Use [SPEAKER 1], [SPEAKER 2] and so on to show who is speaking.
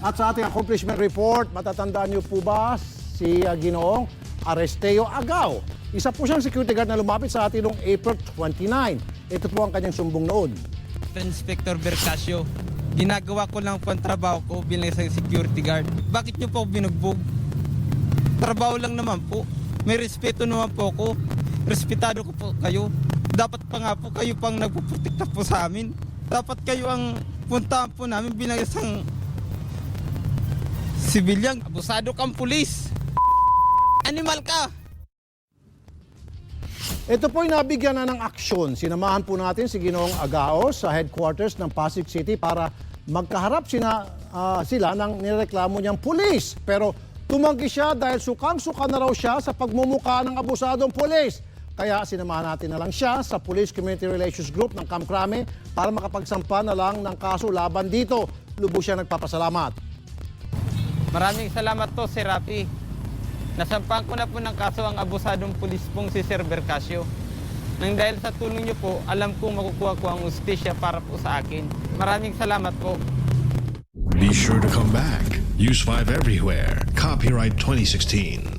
[SPEAKER 1] At sa ating accomplishment report, matatandaan niyo po ba si Ginoong Aresteo Agao? Isa po siyang security guard na lumapit sa atin noong April 29. Ito po ang kanyang sumbong noon.
[SPEAKER 2] Inspector Bercasio, ginagawa ko lang po ang trabaho ko bilang isang security guard. Bakit niyo po ako binugbog? Trabaho lang naman po. May respeto naman po ako. Respetado ko po kayo. Dapat pa nga po kayo pang nagpuprotekta po sa amin. Dapat kayo ang puntahan po namin bilang isang sibilyang. Abusado kang pulis. Animal ka!
[SPEAKER 1] Ito po'y nabigyan na ng aksyon. Sinamahan po natin si Ginoong Agao sa headquarters ng Pasig City para magkaharap sila ng nireklamo niyang pulis. Pero tumanggi siya dahil sukang-suka na raw siya sa pagmumukha ng abusadong pulis. Kaya sinamahan natin na lang siya sa Police Community Relations Group ng Camp Crame para makapagsampa na lang ng kaso laban dito. Lubos siya nagpapasalamat.
[SPEAKER 2] Maraming salamat po, Sir Rafi. Nasampahan ko na po ng kaso ang abusadong pulis pong si Sir Bercasio. Nang dahil sa tulong niyo po, alam kong makukuha ko ang ustisya para po sa akin. Maraming salamat po.
[SPEAKER 3] Be sure to come back. Use 5 everywhere. Copyright 2016.